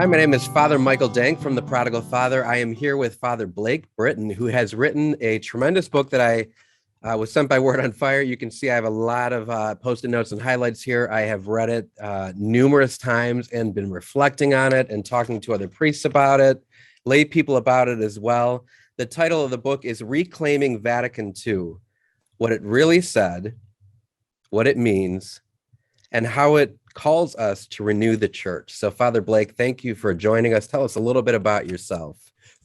Hi, my name is Father Michael Denk from the Prodigal Father. I am here with Father Blake Britton, who has written a tremendous book that I was sent by Word on Fire. You can see I have a lot of post-it notes and highlights here. I have read it numerous times and been reflecting on it and talking to other priests about it, lay people about it as well. The title of the book is Reclaiming Vatican II, What It Really Said, What It Means, and how it calls us to renew the church. So, Father Blake, thank you for joining us. Tell us a little bit about yourself.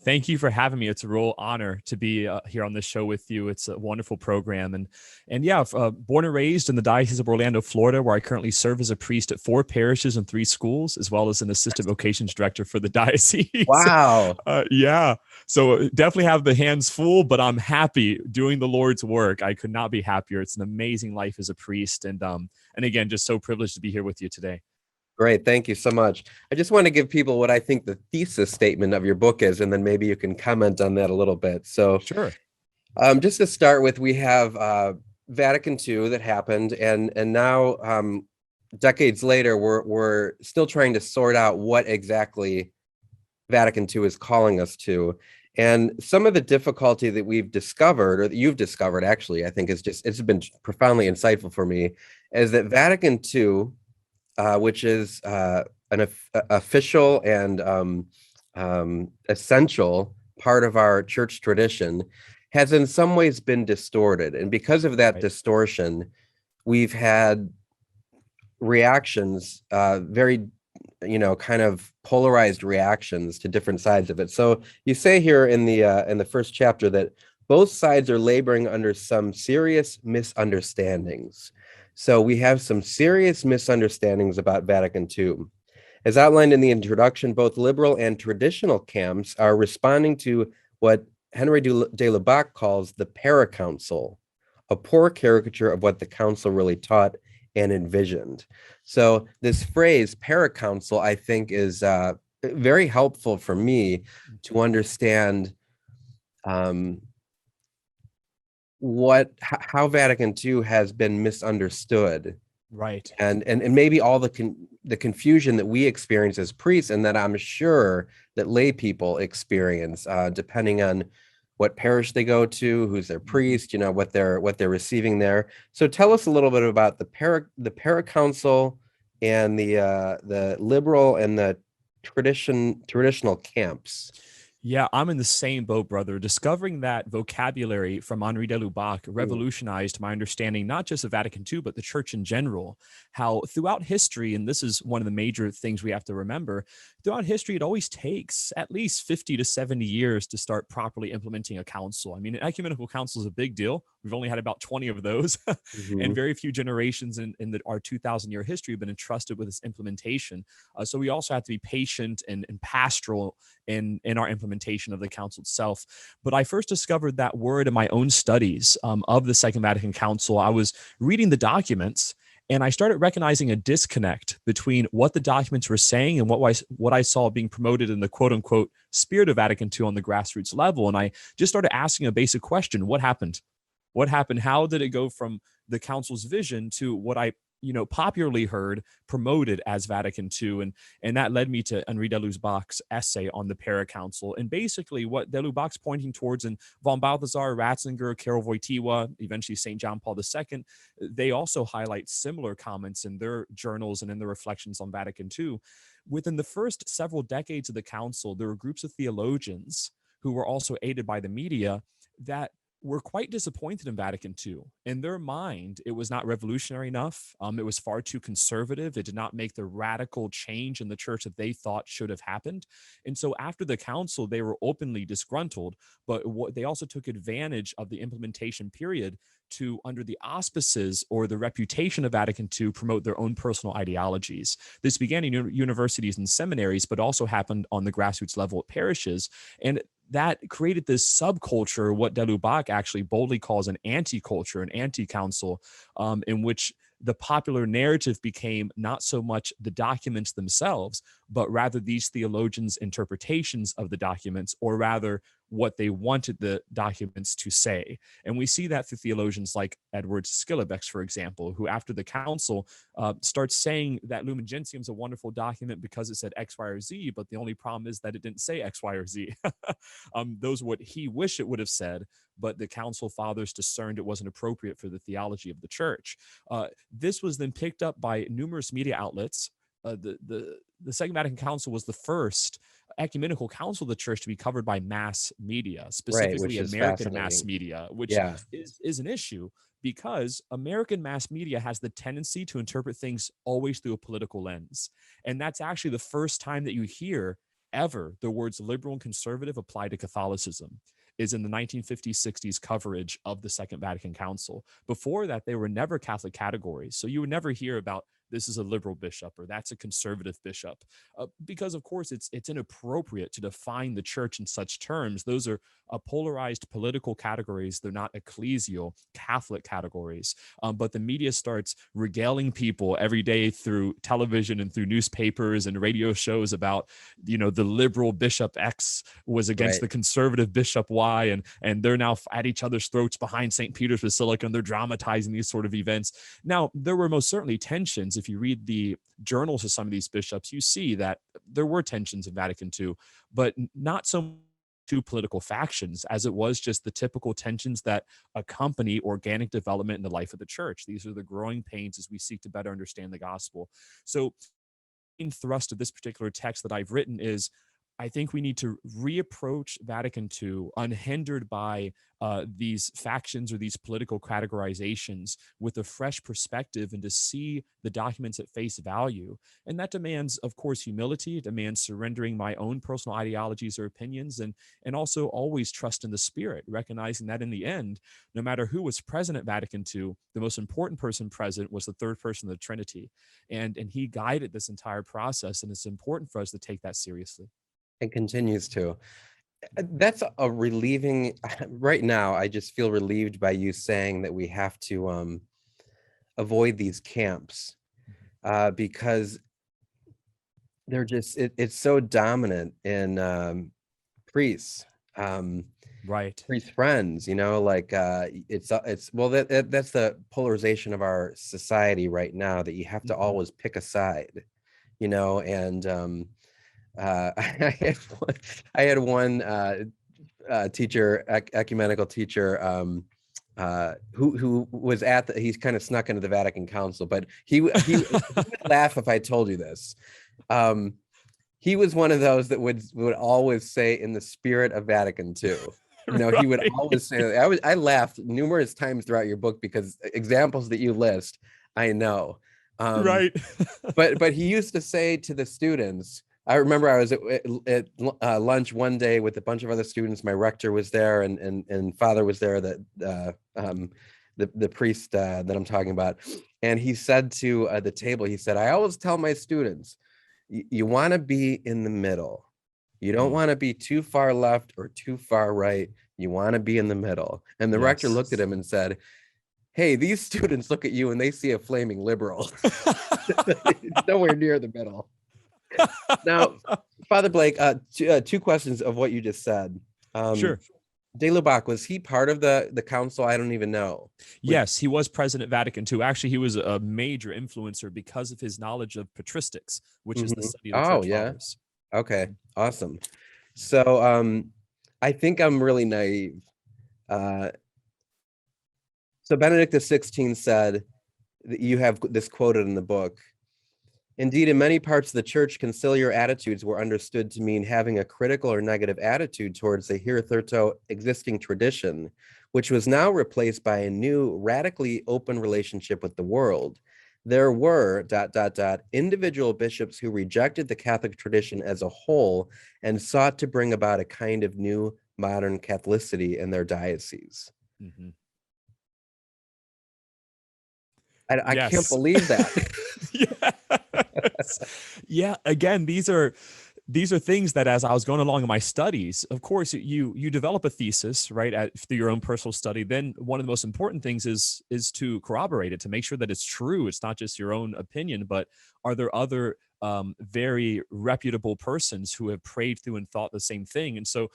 Thank you for having me. It's a real honor to be here on this show with you. It's a wonderful program. And yeah, born and raised in the Diocese of Orlando, Florida, where I currently serve as a priest at 4 parishes and 3 schools, as well as an assistant vocations director for the diocese. Wow. Yeah. So definitely have the hands full, but I'm happy doing the Lord's work. I could not be happier. It's an amazing life as a priest. And again, just so privileged to be here with you today. Great. Thank you so much. I just want to give people what I think the thesis statement of your book is, and then maybe you can comment on that a little bit. So, Sure. Just to start with, we have Vatican II that happened, and now decades later, we're still trying to sort out what exactly Vatican II is calling us to. And some of the difficulty that we've discovered, or that you've discovered, actually, I think it's been profoundly insightful for me, is that Vatican II, which is an official and essential part of our church tradition, has in some ways been distorted. And because of that distortion, we've had reactions, very, kind of polarized reactions to different sides of it. So you say here in the first chapter that both sides are laboring under some serious misunderstandings. So we have some serious misunderstandings about Vatican II. As outlined in the introduction, both liberal and traditional camps are responding to what Henry de Lubac calls the paracouncil, a poor caricature of what the council really taught and envisioned. So this phrase, paracouncil, I think is very helpful for me to understand how Vatican II has been misunderstood, Right. and maybe all the confusion that we experience as priests, and that I'm sure that lay people experience, depending on what parish they go to, who's their priest, what they're receiving there. So tell us a little bit about the paracouncil and the liberal and the traditional camps. Yeah, I'm in the same boat, brother. Discovering that vocabulary from Henri de Lubac revolutionized my understanding, not just of Vatican II, but the church in general. How throughout history, and this is one of the major things we have to remember, throughout history, it always takes at least 50 to 70 years to start properly implementing a council. I mean, an ecumenical council is a big deal. We've only had about 20 of those, and very few generations in our 2,000-year history have been entrusted with this implementation. So we also have to be patient and pastoral in our implementation of the council itself. But I first discovered that word in my own studies of the Second Vatican Council. I was reading the documents, and I started recognizing a disconnect between what the documents were saying and what I saw being promoted in the quote unquote spirit of Vatican II on the grassroots level. And I just started asking a basic question: what happened? What happened? How did it go from the council's vision to what I popularly heard promoted as Vatican II? And that led me to Henri de Lubac's essay on the paracouncil. And basically what de Lubac's pointing towards, and von Balthasar, Ratzinger, Karol Wojtyła, eventually St. John Paul II, they also highlight similar comments in their journals and in their reflections on Vatican II. Within the first several decades of the council, there were groups of theologians who were also aided by the media that were quite disappointed in Vatican II. In their mind, it was not revolutionary enough. It was far too conservative. It did not make the radical change in the church that they thought should have happened. And so after the council, they were openly disgruntled, but they also took advantage of the implementation period to, under the auspices or the reputation of Vatican II, promote their own personal ideologies. This began in universities and seminaries, but also happened on the grassroots level at parishes. And that created this subculture, what de Lubac actually boldly calls an anti-culture, an anti-council, in which the popular narrative became not so much the documents themselves, but rather these theologians' interpretations of the documents, or rather what they wanted the documents to say. And we see that through theologians like Edward Skillebeck, for example, who after the council starts saying that Lumen Gentium is a wonderful document because it said X, Y, or Z, but the only problem is that it didn't say X, Y, or Z. Those are what he wished it would have said, but the council fathers discerned it wasn't appropriate for the theology of the church. This was then picked up by numerous media outlets. The Second Vatican Council was the first ecumenical council of the church to be covered by mass media, specifically which is American mass fascinating. media, which Yeah, is an issue because American mass media has the tendency to interpret things always through a political lens. And that's actually the first time that you hear ever the words liberal and conservative apply to Catholicism is in the 1950s, 60s coverage of the Second Vatican Council. Before that, they were never Catholic categories. So you would never hear about this is a liberal bishop or that's a conservative bishop, because of course it's inappropriate to define the church in such terms. Those are polarized political categories. They're not ecclesial Catholic categories. But the media starts regaling people every day through television and through newspapers and radio shows about, the liberal Bishop X was against the conservative Bishop Y, and they're now at each other's throats behind St. Peter's Basilica, and they're dramatizing these sort of events. Now, there were most certainly tensions. If you read the journals of some of these bishops, you see that there were tensions in Vatican II, but not so two political factions as it was just the typical tensions that accompany organic development in the life of the church. These are the growing pains as we seek to better understand the gospel. So, in thrust of this particular text that I've written is I think we need to reapproach Vatican II unhindered by these factions or these political categorizations with a fresh perspective and to see the documents at face value. And that demands, of course, humility. It demands surrendering my own personal ideologies or opinions, and also always trust in the Spirit, recognizing that in the end, no matter who was present at Vatican II, the most important person present was the third person of the Trinity. And he guided this entire process, and it's important for us to take that seriously. it continues to. That's a relieving. Right now, I just feel relieved by you saying that we have to avoid these camps because they're just it's so dominant in priests. Right. Priest friends, like it's well that's the polarization of our society right now, that you have to always pick a side, and I had one teacher, ecumenical teacher, who was he's kind of snuck into the Vatican Council, but he would laugh if I told you this. He was one of those that would always say, in the spirit of Vatican II. Right. He would always say, I laughed numerous times throughout your book because examples that you list, I know. Right. But he used to say to the students, I remember I was at lunch one day with a bunch of other students. My rector was there, and Father was there, the priest that I'm talking about. And he said to the table, he said, I always tell my students, you want to be in the middle. You don't want to be too far left or too far right. You want to be in the middle. And the rector looked at him and said, hey, these students look at you and they see a flaming liberal. It's nowhere near the middle. Now, Father Blake, two questions of what you just said. Sure. De Lubac, was he part of the council? I don't even know. Yes, he was present at Vatican II. Actually, he was a major influencer because of his knowledge of patristics, which is the study of the church fathers. Okay, awesome. So I think I'm really naive. So Benedict XVI said that you have this quoted in the book. Indeed, in many parts of the church, conciliar attitudes were understood to mean having a critical or negative attitude towards the hitherto existing tradition, which was now replaced by a new, radically open relationship with the world. There were ... individual bishops who rejected the Catholic tradition as a whole and sought to bring about a kind of new modern Catholicity in their dioceses. Mm-hmm. I can't believe that. Yes. Yeah. Again, these are things that, as I was going along in my studies, of course, you develop a thesis, right, through your own personal study. Then one of the most important things is to corroborate it, to make sure that it's true. It's not just your own opinion, but are there other very reputable persons who have prayed through and thought the same thing. And so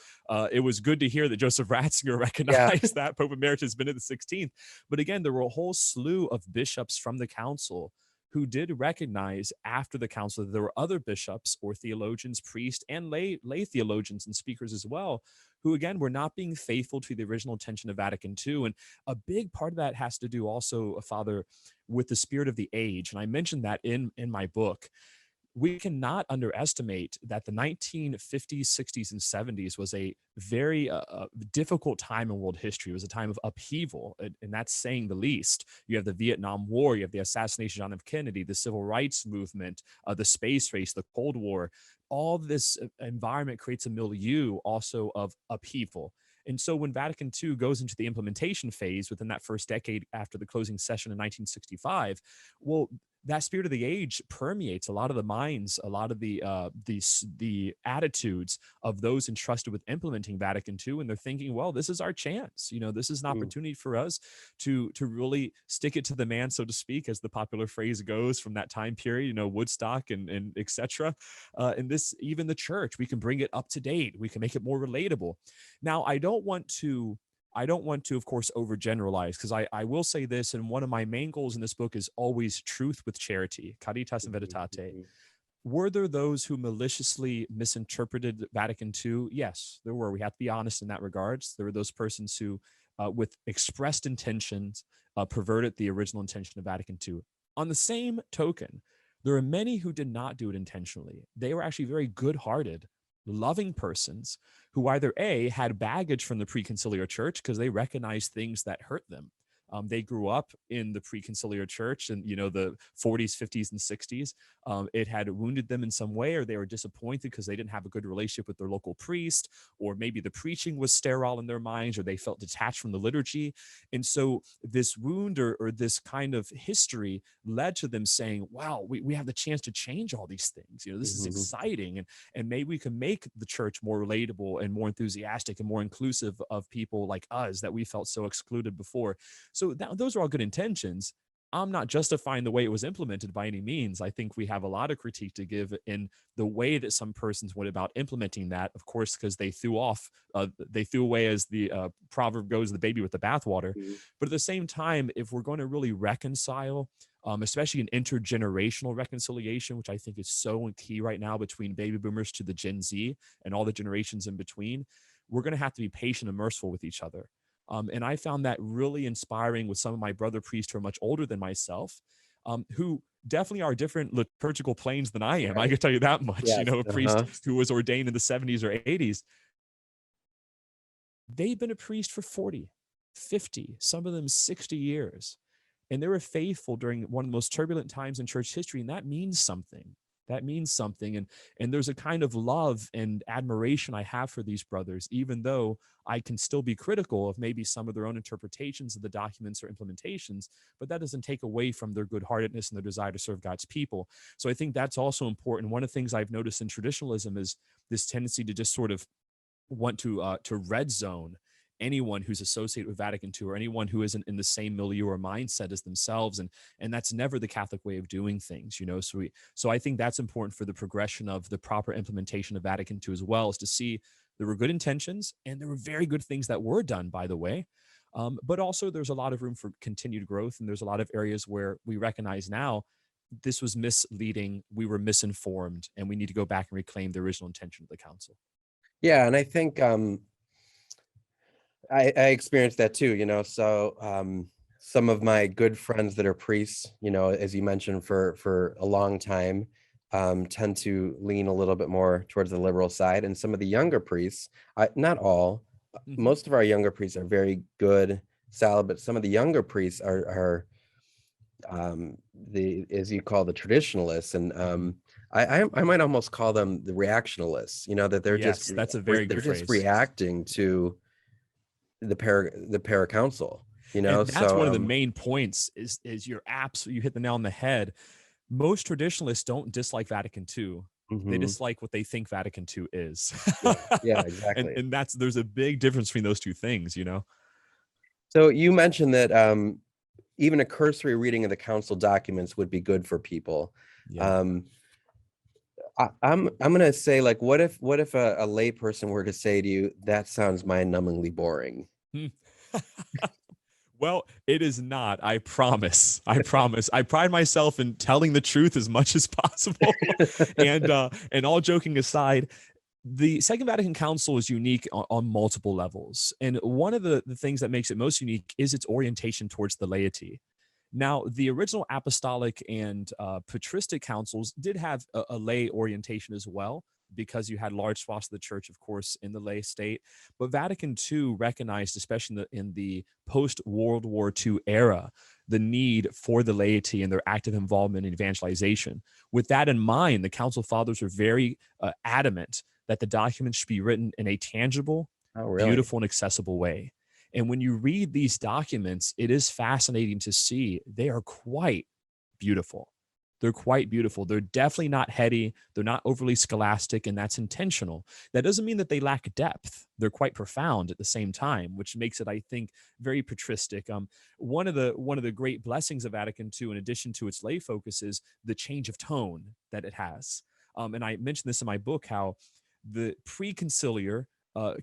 it was good to hear that Joseph Ratzinger recognized that Pope Emeritus Benedict XVI. But again, there were a whole slew of bishops from the council who did recognize after the council that there were other bishops or theologians, priests, and lay theologians and speakers as well, who again were not being faithful to the original intention of Vatican II. And a big part of that has to do also, Father, with the spirit of the age. And I mentioned that in my book. We cannot underestimate that the 1950s, 60s, and 70s was a very difficult time in world history. It was a time of upheaval, and that's saying the least. You have the Vietnam War, you have the assassination of John F. Kennedy, the civil rights movement, the space race, the Cold War. All this environment creates a milieu also of upheaval. And so when Vatican II goes into the implementation phase within that first decade after the closing session in 1965, well, that spirit of the age permeates a lot of the minds, a lot of the attitudes of those entrusted with implementing Vatican II, and they're thinking, well, this is our chance. This is an opportunity for us to really stick it to the man, so to speak, as the popular phrase goes from that time period. Woodstock and etc. And this, even the church, we can bring it up to date. We can make it more relatable. Now, I don't want to, of course, overgeneralize, because I will say this, and one of my main goals in this book is always truth with charity, caritas in veritate. Were there those who maliciously misinterpreted Vatican II? Yes, there were. We have to be honest in that regards. There were those persons who, with expressed intentions, perverted the original intention of Vatican II. On the same token, there are many who did not do it intentionally. They were actually very good-hearted, loving persons who either A, had baggage from the preconciliar church because they recognized things that hurt them. They grew up in the preconciliar church and, the 40s, 50s, and 60s. It had wounded them in some way, or they were disappointed because they didn't have a good relationship with their local priest, or maybe the preaching was sterile in their minds, or they felt detached from the liturgy. And so this wound or this kind of history led to them saying, wow, we have the chance to change all these things. This is exciting. And maybe we can make the church more relatable and more enthusiastic and more inclusive of people like us that we felt so excluded before. So those are all good intentions. I'm not justifying the way it was implemented by any means. I think we have a lot of critique to give in the way that some persons went about implementing that, of course, because they threw away, as the proverb goes, the baby with the bathwater. But at the same time, if we're going to really reconcile, especially an intergenerational reconciliation, which I think is so key right now between baby boomers to the Gen Z and all the generations in between, we're going to have to be patient and merciful with each other. And I found that really inspiring with some of my brother priests who are much older than myself, who definitely are different liturgical planes than I am. Right. I can tell you that much. Yes. A priest who was ordained in the 70s or 80s, they've been a priest for 40, 50, some of them 60 years. And they were faithful during one of the most turbulent times in church history. And that means something. That means something. And there's a kind of love and admiration I have for these brothers, even though I can still be critical of maybe some of their own interpretations of the documents or implementations, but that doesn't take away from their good-heartedness and their desire to serve God's people. So I think that's also important. One of the things I've noticed in traditionalism is this tendency to just sort of want to red zone anyone who's associated with Vatican II or anyone who isn't in the same milieu or mindset as themselves. And that's never the Catholic way of doing things, So I think that's important for the progression of the proper implementation of Vatican II as well, is to see there were good intentions and there were very good things that were done, by the way. But also there's a lot of room for continued growth. And there's a lot of areas where we recognize now this was misleading, we were misinformed, and we need to go back and reclaim the original intention of the council. Yeah, and I think I experienced that too, so some of my good friends that are priests, as you mentioned, for a long time, tend to lean a little bit more towards the liberal side. And some of the younger priests, not all, most of our younger priests are very good, solid, but some of the younger priests are the, as you call, the traditionalists. And I might almost call them the reactionalists, that they're that's a very good phrase. Just reacting to the paracouncil, And that's one of the main points is you hit the nail on the head. Most traditionalists don't dislike Vatican II. They dislike what they think Vatican II is. Yeah, exactly. and there's a big difference between those two things, So you mentioned that even a cursory reading of the council documents would be good for people. Yeah. I'm gonna say, like, what if a lay person were to say to you, that sounds mind-numbingly boring? Hmm. Well, it is not. I promise. I promise. I pride myself in telling the truth as much as possible. And all joking aside, the Second Vatican Council is unique on multiple levels. And one of the things that makes it most unique is its orientation towards the laity. Now, the original apostolic and patristic councils did have a lay orientation as well, because you had large swaths of the church, of course, in the lay state. But Vatican II recognized, especially in the post World War II era, the need for the laity and their active involvement in evangelization. With that in mind, the Council Fathers were very adamant that the documents should be written in a tangible, Oh, really? beautiful, and accessible way. And when you read these documents, it is fascinating to see they are quite beautiful. They're quite beautiful. They're definitely not heady. They're not overly scholastic, and that's intentional. That doesn't mean that they lack depth. They're quite profound at the same time, which makes it, I think, very patristic. One of the great blessings of Vatican II, in addition to its lay focus, is the change of tone that it has. And I mentioned this in my book, how the preconciliar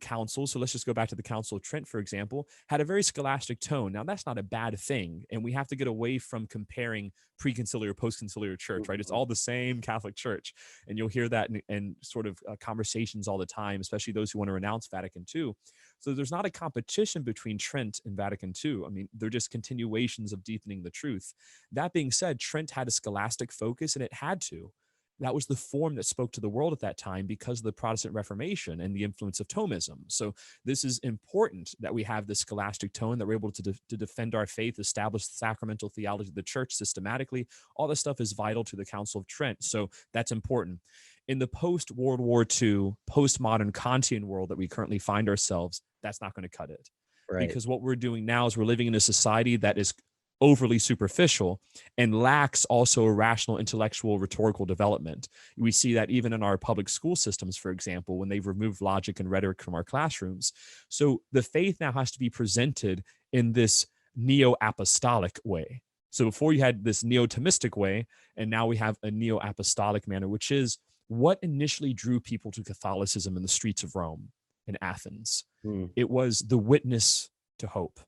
council, so let's just go back to the Council of Trent, for example, had a very scholastic tone. Now, that's not a bad thing, and we have to get away from comparing preconciliar, postconciliar church, right? It's Mhm. all the same Catholic Church, and you'll hear that in sort of conversations all the time, especially those who want to renounce Vatican II. So there's not a competition between Trent and Vatican II. I mean, they're just continuations of deepening the truth. That being said, Trent had a scholastic focus, and it had to. That was the form that spoke to the world at that time because of the Protestant Reformation and the influence of Thomism. So this is important that we have this scholastic tone, that we're able to defend our faith, establish the sacramental theology of the church systematically. All this stuff is vital to the Council of Trent. So that's important. In the post-World War II, postmodern Kantian world that we currently find ourselves, that's not going to cut it. Right. Because what we're doing now is we're living in a society that is overly superficial and lacks also a rational, intellectual, rhetorical development. We see that even in our public school systems, for example, when they've removed logic and rhetoric from our classrooms. So the faith now has to be presented in this neo-apostolic way. So before you had this neo-Thomistic way, and now we have a neo-apostolic manner, which is what initially drew people to Catholicism in the streets of Rome and Athens. Mm. It was the witness to hope.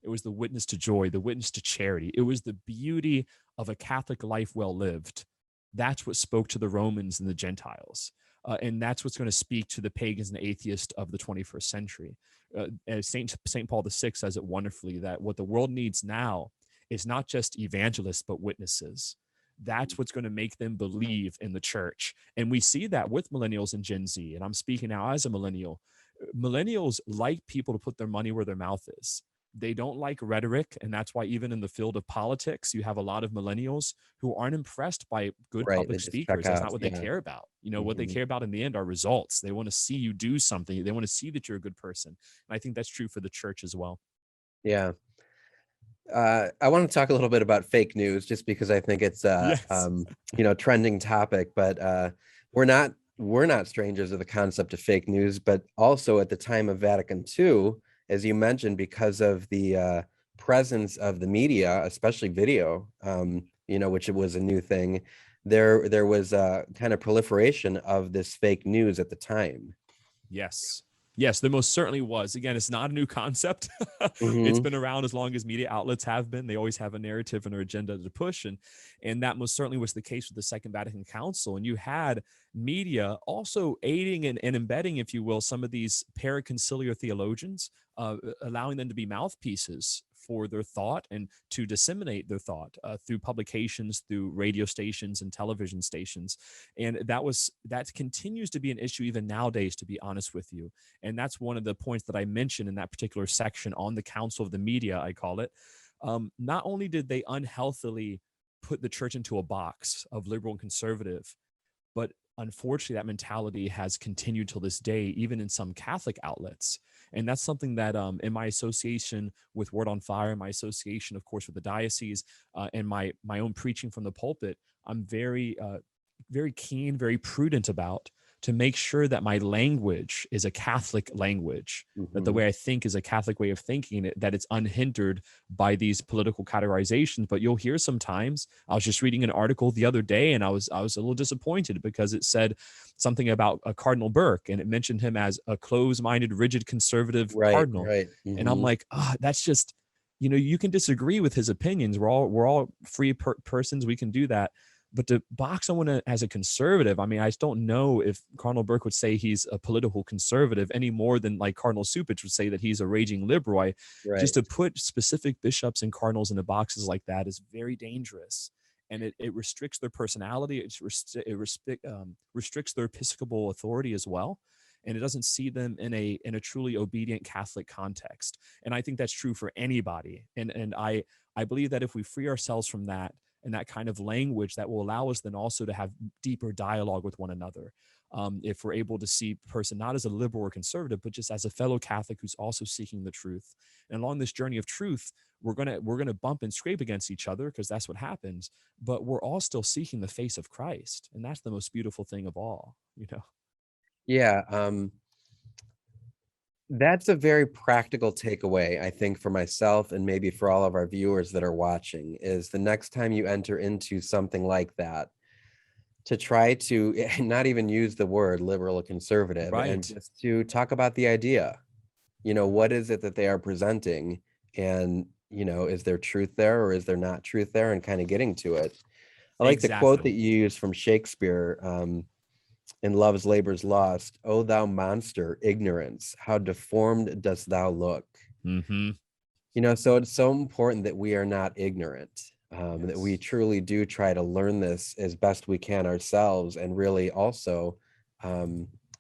It was the witness to joy, the witness to charity. It was the beauty of a Catholic life well lived. That's what spoke to the Romans and the Gentiles. And that's what's going to speak to the pagans and atheists of the 21st century. As Saint Paul VI says it wonderfully, that what the world needs now is not just evangelists, but witnesses. That's what's going to make them believe in the church. And we see that with millennials and Gen Z. And I'm speaking now as a millennial. Millennials like people to put their money where their mouth is. They don't like rhetoric, and that's why even in the field of politics, you have a lot of millennials who aren't impressed by good Right. They public just check speakers. That's not out. what they Yeah. care about. What they Mhm. care about in the end are results. They want to see you do something. They want to see that you're a good person. And I think that's true for the church as well. Yeah. I want to talk a little bit about fake news, just because I think it's Yes. trending topic, but we're not strangers to the concept of fake news, but also at the time of Vatican II, as you mentioned, because of the presence of the media, especially video, which it was a new thing, there was a kind of proliferation of this fake news at the time. Yes. Yes, there most certainly was. Again, it's not a new concept. It's Hmm. been around as long as media outlets have been. They always have a narrative and an agenda to push. And that most certainly was the case with the Second Vatican Council. And you had media also aiding and embedding, if you will, some of these paraconciliar theologians, allowing them to be mouthpieces for their thought and to disseminate their thought through publications, through radio stations and television stations. And that continues to be an issue even nowadays, to be honest with you. And that's one of the points that I mentioned in that particular section on the Council of the Media, I call it. Not only did they unhealthily put the church into a box of liberal and conservative, but unfortunately, that mentality has continued till this day, even in some Catholic outlets. And that's something that, in my association with Word on Fire, my association, of course, with the diocese, and my own preaching from the pulpit, I'm very, very keen, very prudent about, to make sure that my language is a Catholic language, that the way I think is a Catholic way of thinking, that it's unhindered by these political categorizations. But you'll hear sometimes, I was just reading an article the other day, and I was a little disappointed because it said something about a Cardinal Burke, and it mentioned him as a closed-minded, rigid, conservative Right, cardinal. right. And I'm like, that's just, you can disagree with his opinions. We're all free persons. We can do that. But to box someone as a conservative, I mean, I just don't know if Cardinal Burke would say he's a political conservative any more than like Cardinal Supich would say that he's a raging liberal. Just Right. to put specific bishops and cardinals into boxes like that is very dangerous. And it restricts their personality. It restricts their episcopal authority as well. And it doesn't see them in a truly obedient Catholic context. And I think that's true for anybody. And I believe that if we free ourselves from that, and that kind of language, that will allow us then also to have deeper dialogue with one another. If we're able to see a person not as a liberal or conservative, but just as a fellow Catholic who's also seeking the truth. And along this journey of truth, we're gonna bump and scrape against each other, because that's what happens. But we're all still seeking the face of Christ, and that's the most beautiful thing of all. Yeah. That's a very practical takeaway, I think, for myself and maybe for all of our viewers that are watching, is the next time you enter into something like that, to try to not even use the word liberal or conservative, and Right. just to talk about the idea. What is it that they are presenting? And, is there truth there or is there not truth there? And kind of getting to it. I like the quote that Exactly. you used from Shakespeare, in Love's Labor's Lost. "O thou monster, ignorance, how deformed dost thou look." Mm-hmm. So it's so important that we are not ignorant, that we Yes. truly do try to learn this as best we can ourselves, and really also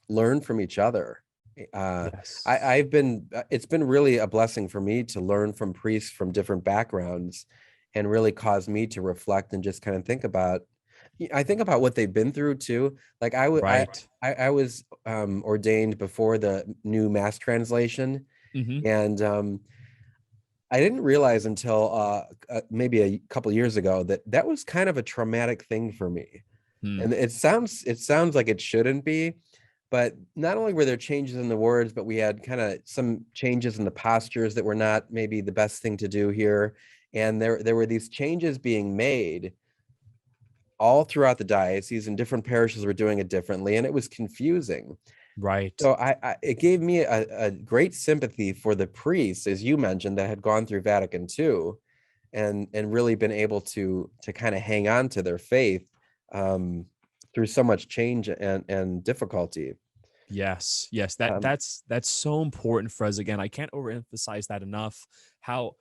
learn from each other. Yes. It's been really a blessing for me to learn from priests from different backgrounds, and really caused me to reflect and just kind of think about, I think about what they've been through too. Like Right. I was ordained before the new mass translation, Mm-hmm. and I didn't realize until maybe a couple years ago that that was kind of a traumatic thing for me. Hmm. And it sounds like it shouldn't be, but not only were there changes in the words, but we had kind of some changes in the postures that were not maybe the best thing to do here. And there were these changes being made all throughout the diocese, and different parishes were doing it differently, and it was confusing. Right. So it gave me a great sympathy for the priests, as you mentioned, that had gone through Vatican II, and really been able to kind of hang on to their faith through so much change and difficulty. Yes, yes, Um, that's so important for us. Again, I can't overemphasize that enough. How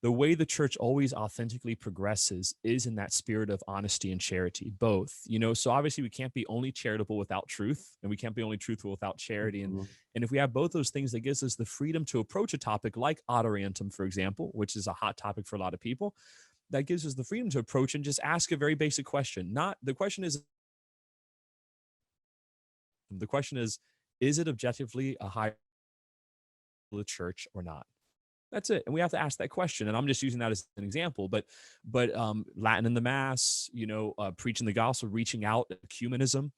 the way the church always authentically progresses is in that spirit of honesty and charity, both. So obviously we can't be only charitable without truth, and we can't be only truthful without charity. And mhm. and if we have both those things, that gives us the freedom to approach a topic like orientem, for example, which is a hot topic for a lot of people. That gives us the freedom to approach and just ask a very basic question. Not the question is the question is it objectively a high the church or not? That's it. And we have to ask that question. And I'm just using that as an example, but Latin in the mass, preaching the gospel, reaching out, ecumenism,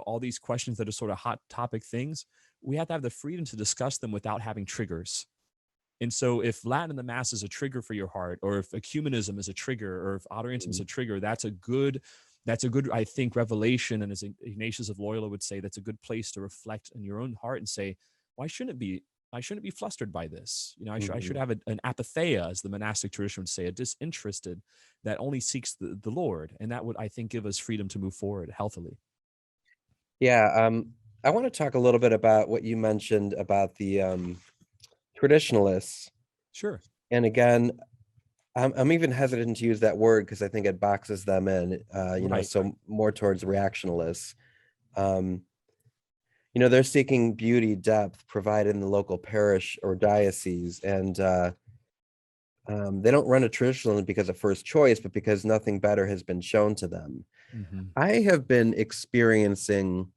all these questions that are sort of hot topic things. We have to have the freedom to discuss them without having triggers. And so if Latin in the mass is a trigger for your heart, or if ecumenism is a trigger, or if orientem is a trigger, that's a good, I think, revelation. And as Ignatius of Loyola would say, that's a good place to reflect in your own heart and say, why shouldn't it be? I shouldn't be flustered by this. I should Mhm. have an apatheia, as the monastic tradition would say, a disinterested that only seeks the Lord. And that would, I think, give us freedom to move forward healthily. Yeah, I want to talk a little bit about what you mentioned about the traditionalists. Sure. And again, I'm even hesitant to use that word because I think it boxes them in, Right. so more towards reactionalists. Um, they're seeking beauty, depth provided in the local parish or diocese, and they don't run a traditional because of first choice, but because nothing better has been shown to them. Hmm. I have been experiencing,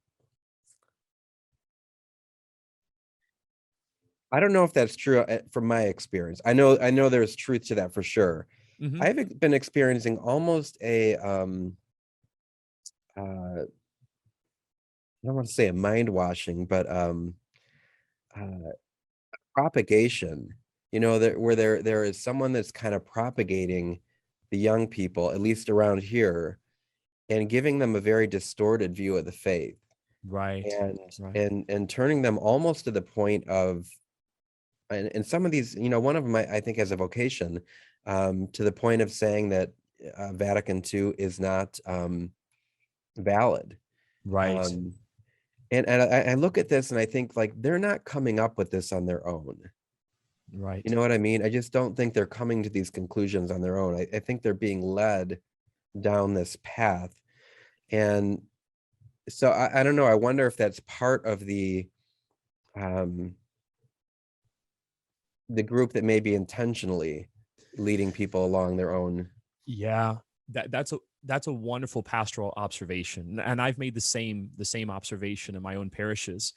I don't know if that's true from my experience. I know there's truth to that for sure. Hmm. I've been experiencing almost a uh, don't want to say a mind washing, but uh, propagation. Where there is someone that's kind of propagating the young people, at least around here, and giving them a very distorted view of the faith, Right. and Right. and turning them almost to the point of, and some of these, one of them I think has a vocation, to the point of saying that Vatican II is not valid. Right. Um, and I look at this and I think, like, they're not coming up with this on their own. You Right. know what I mean? I just don't think they're coming to these conclusions on their own. I think they're being led down this path. And so I don't know. I wonder if that's part of um, the group that may be intentionally leading people along their own. Yeah, that's a wonderful pastoral observation, and I've made the same observation in my own parishes.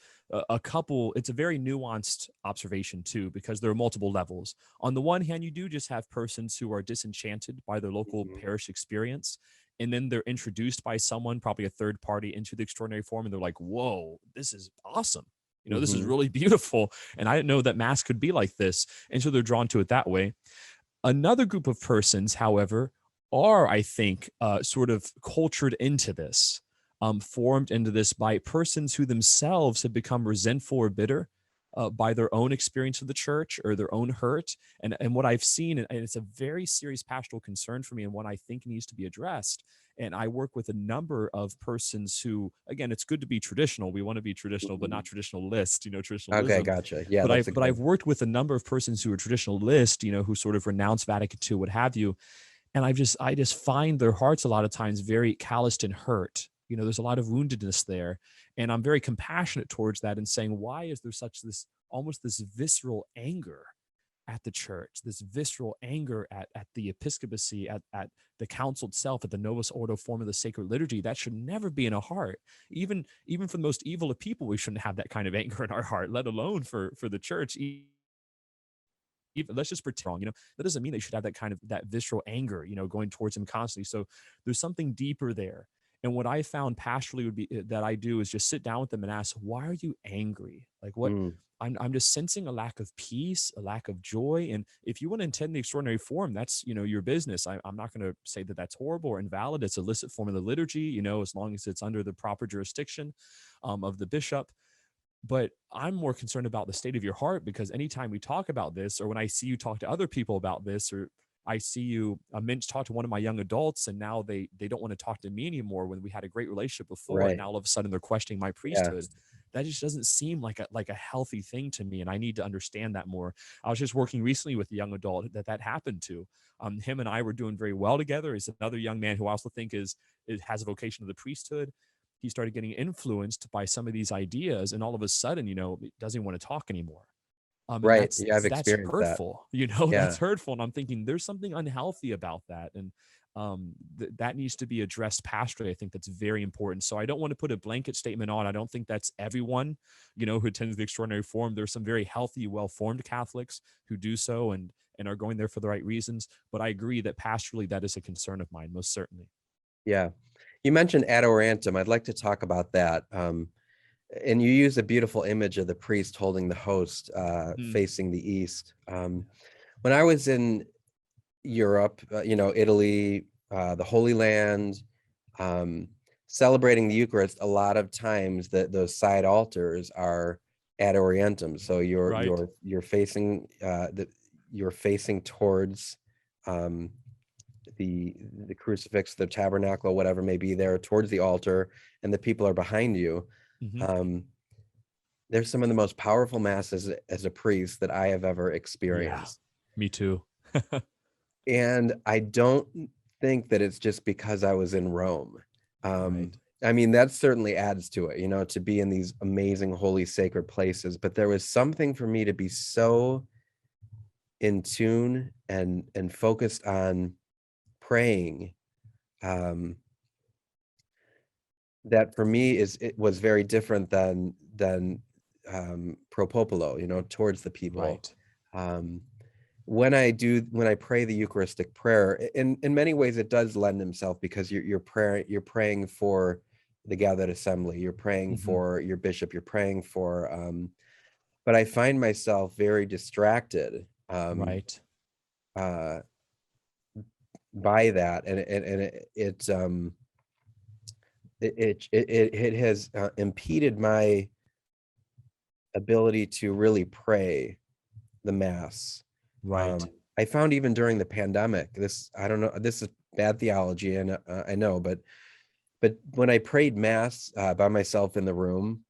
A couple, it's a very nuanced observation too, because there are multiple levels. On the one hand, you do just have persons who are disenchanted by their local Mhm. parish experience, and then they're introduced by someone, probably a third party, into the extraordinary form, and they're like, "Whoa, this is awesome." This is Mhm. really beautiful. And I didn't know that Mass could be like this. And so they're drawn to it that way. Another group of persons, however, are, I think, sort of cultured into this, formed into this by persons who themselves have become resentful or bitter by their own experience of the church or their own hurt. And what I've seen, and it's a very serious pastoral concern for me, and one I think needs to be addressed. And I work with a number of persons who, again, it's good to be traditional. We want to be traditional, but not Mhm. traditionalist, Okay, traditionalism. gotcha. Yeah, But that's I've a but good. I've worked with a number of persons who are traditionalist, who sort of renounce Vatican II, what have you. And I just find their hearts a lot of times very calloused and hurt. There's a lot of woundedness there. And I'm very compassionate towards that and saying, why is there such this almost this visceral anger at the church, this visceral anger at the episcopacy, at the council itself, at the Novus Ordo form of the sacred liturgy? That should never be in a heart. Even for the most evil of people, we shouldn't have that kind of anger in our heart, let alone for the church. Even, let's just pretend wrong. That doesn't mean they should have that visceral anger, going towards him constantly. So there's something deeper there. And what I found pastorally would be that I do is just sit down with them and ask, why are you angry? Like, what? Mm, I'm just sensing a lack of peace, a lack of joy. And if you want to intend the extraordinary form, that's, your business. I'm not going to say that that's horrible or invalid. It's a licit form of the liturgy, as long as it's under the proper jurisdiction of the bishop. But I'm more concerned about the state of your heart, because anytime we talk about this, or when I see you talk to other people about this, or I see you talk to one of my young adults, and now they don't want to talk to me anymore when we had a great relationship before, and right. now all of a sudden they're questioning my Yeah. priesthood. That just doesn't seem like a healthy thing to me, and I need to understand that more. I was just working recently with a young adult that happened to. Him and I were doing very well together. He's another young man who I also think has a vocation to the priesthood. He started getting influenced by some of these ideas, and all of a sudden, he doesn't want to talk anymore. And Right. that's Yeah, I've that's experienced that. hurtful. Yeah. That's hurtful. And I'm thinking there's something unhealthy about that. And that needs to be addressed pastorally. I think that's very important. So I don't want to put a blanket statement on. I don't think that's everyone, who attends the extraordinary form. There's some very healthy, well-formed Catholics who do so and are going there for the right reasons. But I agree that pastorally that is a concern of mine, most certainly. Yeah. You mentioned ad orientem. I'd like to talk about that. And you use a beautiful image of the priest holding the host Mm, facing the east. When I was in Europe, Italy, the Holy Land, um, celebrating the Eucharist, a lot of times that those side altars are ad orientem. So you're right. you're you're facing you're facing towards um, the crucifix, the tabernacle, whatever may be there, towards the altar, and the people are behind you. Hmm. Um, there's some of the most powerful masses as a priest that I have ever Yeah, experienced. me too. And I don't think that it's just because I was in Rome. Right. I mean, that certainly adds to it, to be in these amazing, holy, sacred places. But there was something for me to be so in tune and focused on praying, um, that for me it was very different than pro popolo, towards the people. Right. Um, when I pray the Eucharistic prayer, in many ways it does lend himself, because you're praying for the gathered assembly. You're praying Mhm. for your bishop. You're praying for, but I find myself very distracted Right. uh, by that, and it has impeded my ability to really pray the mass. Right. I found even during the pandemic, I don't know, this is bad theology, and I know, but when I prayed mass by myself in the room,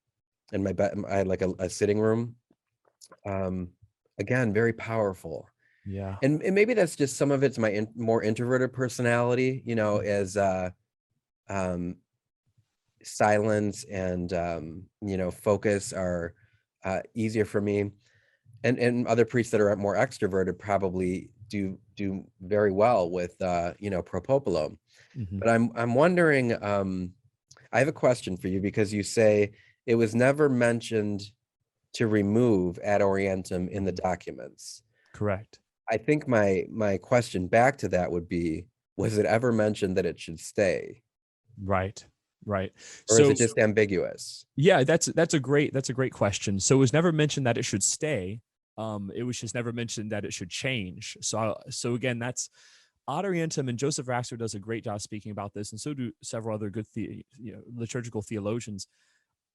in my bed, I had like a sitting room. Um, Again, very powerful. Yeah. And maybe that's just some of it's my more introverted personality, as um, silence and focus are easier for me. And other priests that are more extroverted probably do very well with pro popolo. Mhm. But I'm wondering, I have a question for you, because you say it was never mentioned to remove ad orientem in the documents. Correct. I think my question back to that would be, was it ever mentioned that it should stay? Right. Right. Or is it So just ambiguous? yeah, that's a great question. So it was never mentioned that it should stay. It was just never mentioned that it should change. So again, that's Ad Orientem, and Joseph Ratzinger does a great job speaking about this, and so do several other good liturgical theologians.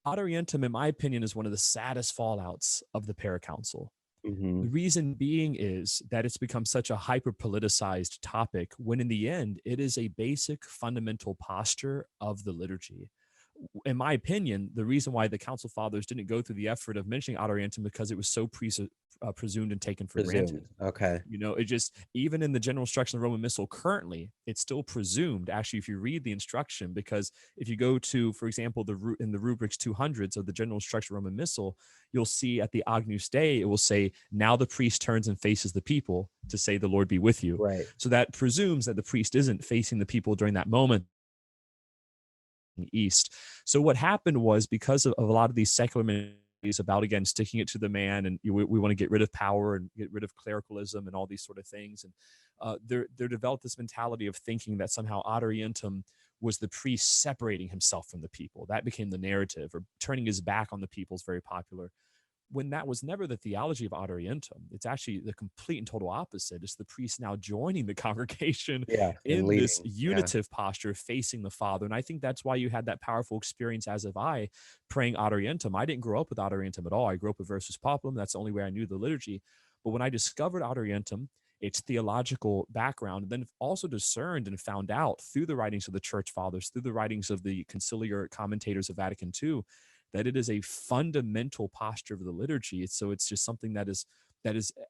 Ad Orientem, in my opinion, is one of the saddest fallouts of the Paracouncil. The Hmm. reason being is that it's become such a hyper politicized topic when in the end it is a basic fundamental posture of the liturgy. In my opinion, the reason why the Council Fathers didn't go through the effort of mentioning Ad Orientem because it was so presumed and taken for granted. Presumed. Okay. It just, even in the general instruction of the Roman Missal currently, it's still presumed, actually, if you read the instruction, because if you go to, for example, in the rubrics 200s of the general instruction of the Roman Missal, you'll see at the Agnus Dei, it will say, now the priest turns and faces the people to say, the Lord be with you. Right. So that presumes that the priest isn't facing the people during that moment east. So what happened was, because of a lot of these secular mentalities about, again, sticking it to the man, and we want to get rid of power and get rid of clericalism and all these sort of things, and there developed this mentality of thinking that somehow Ad Orientem was the priest separating himself from the people. That became the narrative, or turning his back on the people is very popular, when that was never the theology of Ad Orientem. It's actually the complete and total opposite. It's the priest now joining the congregation Yeah. And in this leading. Yeah. unitive posture facing the Father. And I think that's why you had that powerful experience, as have I, praying Ad Orientem. I didn't grow up with Ad Orientem at all. I grew up with Versus Populum. That's the only way I knew the liturgy. But when I discovered Ad Orientem, its theological background, and then also discerned and found out through the writings of the church fathers, through the writings of the conciliar commentators of Vatican II, that it is a fundamental posture of the liturgy. So it's just something that is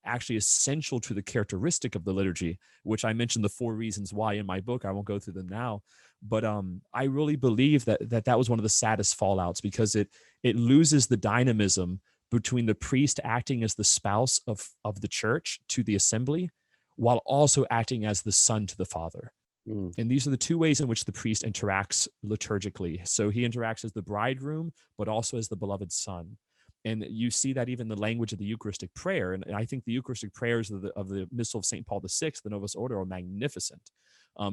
actually essential to the characteristic of the liturgy, which I mentioned the 4 reasons why in my book. I won't go through them now, but I really believe that was one of the saddest fallouts, because it loses the dynamism between the priest acting as the spouse of the church to the assembly, while also acting as the son to the Father. Mm. And these are the 2 ways in which the priest interacts liturgically. So he interacts as the bridegroom, but also as the beloved son. And you see that even the language of the Eucharistic prayer. And I think the Eucharistic prayers of the Missal of St. Paul VI, the Novus Ordo, are magnificent.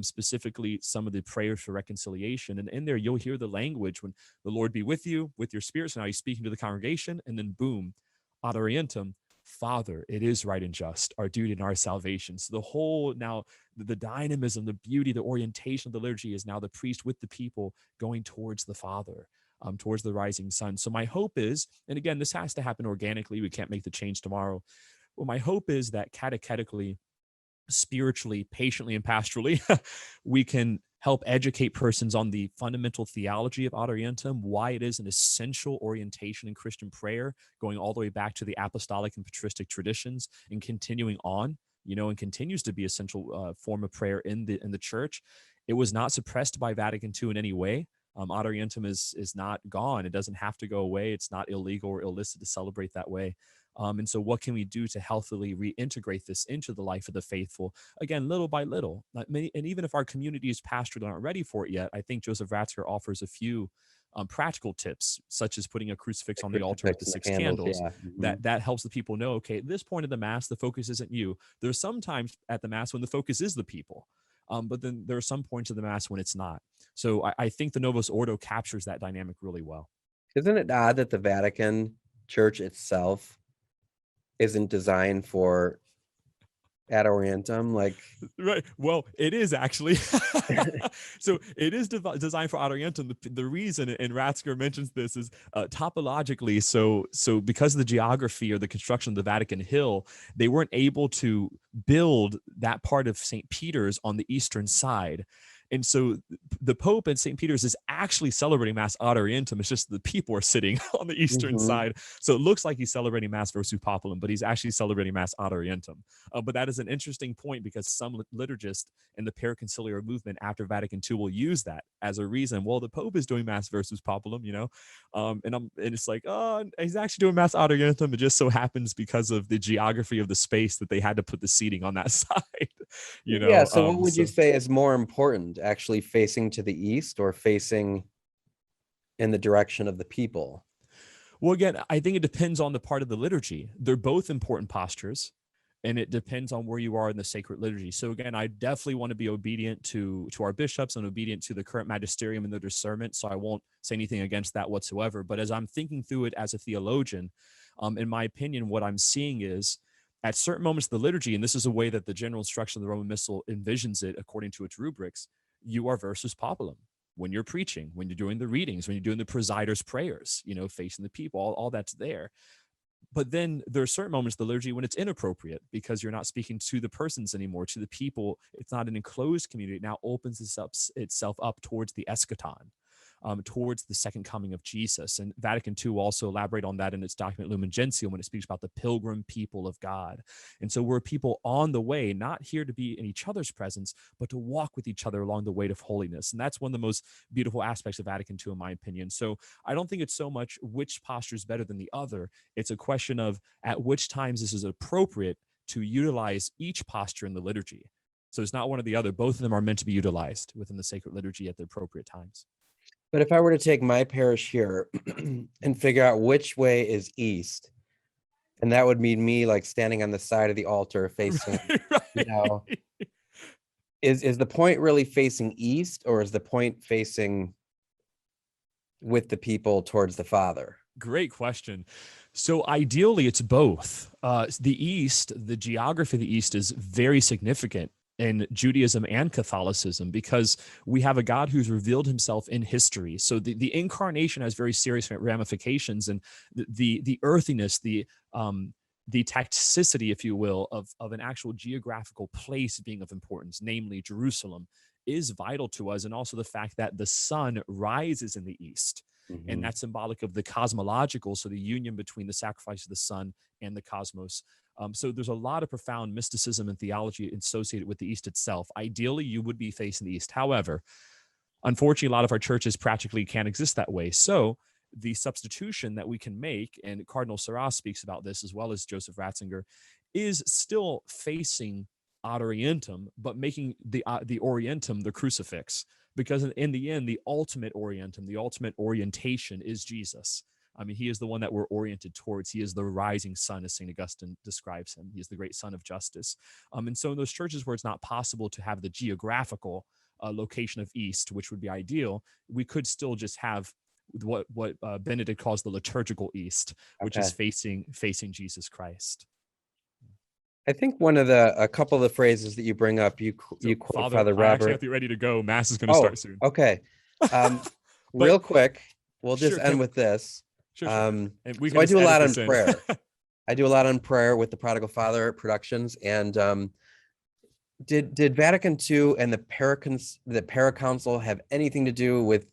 Specifically, some of the prayers for reconciliation. And in there, you'll hear the language when the Lord be with you, with your spirit. So now he's speaking to the congregation, and then boom, Ad Orientem, Father, it is right and just, our duty and our salvation. So the whole, now the dynamism, the beauty, the orientation of the liturgy is now the priest with the people going towards the Father, towards the rising sun. So my hope is, and again, this has to happen organically. We can't make the change tomorrow. Well, my hope is that catechetically, spiritually, patiently, and pastorally, we can help educate persons on the fundamental theology of Ad Orientem, why it is an essential orientation in Christian prayer, going all the way back to the apostolic and patristic traditions and continuing on, and continues to be essential form of prayer in the church. It was not suppressed by Vatican II in any way. Ad Orientem is not gone. It doesn't have to go away. It's not illegal or illicit to celebrate that way. And so what can we do to healthily reintegrate this into the life of the faithful? Again, little by little. And even if our communities pastorally aren't ready for it yet, I think Joseph Ratzinger offers a few practical tips, such as putting a crucifix The on the altar with crucifix the and the 6 candles. candles. Yeah. Hmm. That helps the people know, okay, at this point of the Mass, the focus isn't you. There's sometimes at the Mass when the focus is the people. But then there are some points of the Mass when it's not. So I think the Novus Ordo captures that dynamic really well. Isn't it odd that the Vatican Church itself isn't designed for ad orientem? Like, Right. Well, it is actually. So it is designed for orientem. The reason, and Ratzinger mentions this, is topologically. So because of the geography or the construction of the Vatican Hill, they weren't able to build that part of St. Peter's on the eastern side. And so the Pope at St. Peter's is actually celebrating Mass ad orientem. It's just the people are sitting on the eastern side. So it looks like he's celebrating Mass versus Populum, but he's actually celebrating Mass ad orientem. But that is an interesting point because some liturgists in the paraconciliar movement after Vatican II will use that as a reason. Well, the Pope is doing Mass versus Populum, and it's like, oh, he's actually doing Mass ad orientem. It just so happens because of the geography of the space that they had to put the seating on that side. Yeah. So what would you say is more important, actually facing to the east or facing in the direction of the people? Well, again, I think it depends on the part of the liturgy. They're both important postures, and it depends on where you are in the sacred liturgy. So again, I definitely want to be obedient to our bishops and obedient to the current magisterium and their discernment. So I won't say anything against that whatsoever. But as I'm thinking through it as a theologian, in my opinion, what I'm seeing is at certain moments of the liturgy, and this is a way that the general instruction of the Roman Missal envisions it according to its rubrics, you are versus populum. When you're preaching, when you're doing the readings, when you're doing the presider's prayers, facing the people, all that's there. But then there are certain moments of the liturgy when it's inappropriate because you're not speaking to the persons anymore, to the people. It's not an enclosed community. It now opens itself up towards the eschaton, towards the second coming of Jesus. And Vatican II will also elaborate on that in its document Lumen Gentium when it speaks about the pilgrim people of God. And so we're people on the way, not here to be in each other's presence, but to walk with each other along the way of holiness. And that's one of the most beautiful aspects of Vatican II, in my opinion. So I don't think it's so much which posture is better than the other. It's a question of at which times this is appropriate to utilize each posture in the liturgy. So it's not one or the other. Both of them are meant to be utilized within the sacred liturgy at the appropriate times. But if I were to take my parish here and figure out which way is east, and that would mean me like standing on the side of the altar facing, Right. Is the point really facing east, or is the point facing with the people towards the Father? Great question. So ideally, it's both. The East, the geography of the East is very significant in Judaism and Catholicism because we have a God who's revealed himself in history. So the incarnation has very serious ramifications, and the earthiness, the tacticity, if you will, of an actual geographical place being of importance, namely Jerusalem, is vital to us. And also the fact that the sun rises in the East. And that's symbolic of the cosmological, so the union between the sacrifice of the sun and the cosmos. So there's a lot of profound mysticism and theology associated with the East itself. Ideally, you would be facing the East. However, unfortunately, a lot of our churches practically can't exist that way. So the substitution that we can make, and Cardinal Sarah speaks about this as well as Joseph Ratzinger, is still facing ad orientem, but making the orientem the crucifix. Because in the end, the ultimate orientem, the ultimate orientation is Jesus. I mean, he is the one that we're oriented towards. He is the rising sun, as St. Augustine describes him. He is the great son of justice. And so in those churches where it's not possible to have the geographical location of East, which would be ideal, we could still just have what Benedict calls the liturgical East, which is facing Jesus Christ. I think a couple of the phrases that you bring up, you quote Father Robert. I actually have to be ready to go. Mass is going to start soon. Okay. Real quick, we'll just end with this. Sure. And we so I do a lot on prayer. I do a lot on prayer with the Prodigal Father productions. And did Vatican II and the Paracouncil have anything to do with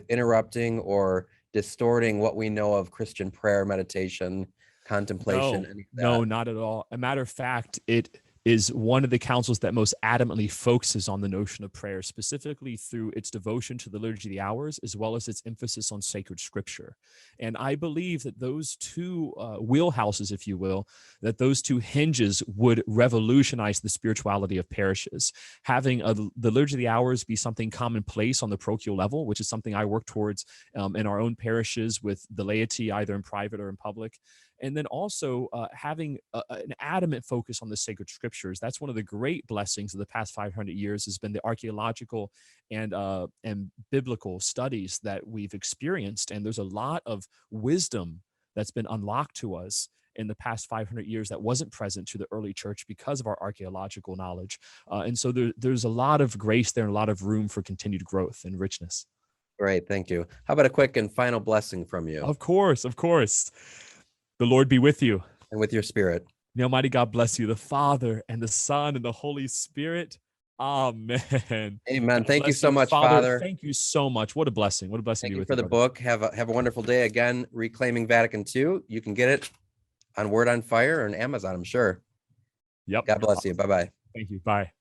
interrupting or distorting what we know of Christian prayer, meditation, contemplation? No, not at all. A matter of fact, it is one of the councils that most adamantly focuses on the notion of prayer, specifically through its devotion to the Liturgy of the Hours, as well as its emphasis on sacred scripture. And I believe that those two wheelhouses, if you will, that those two hinges would revolutionize the spirituality of parishes. Having the Liturgy of the Hours be something commonplace on the parochial level, which is something I work towards in our own parishes with the laity, either in private or in public, and then also having an adamant focus on the sacred scriptures. That's one of the great blessings of the past 500 years, has been the archaeological and biblical studies that we've experienced. And there's a lot of wisdom that's been unlocked to us in the past 500 years that wasn't present to the early church because of our archaeological knowledge. And so there's a lot of grace there and a lot of room for continued growth and richness. Great, thank you. How about a quick and final blessing from you? Of course, of course. The Lord be with you. And with your spirit. May Almighty God bless you, the Father and the Son and the Holy Spirit. Amen. Amen. God Thank you bless so much, Father. Thank you so much. What a blessing. What a blessing to Thank be you with for you, the brother. book. Have a wonderful day. Again, Reclaiming Vatican II. You can get it on Word on Fire or on Amazon, I'm sure. Yep. God bless you. Bye-bye. Thank you. Bye.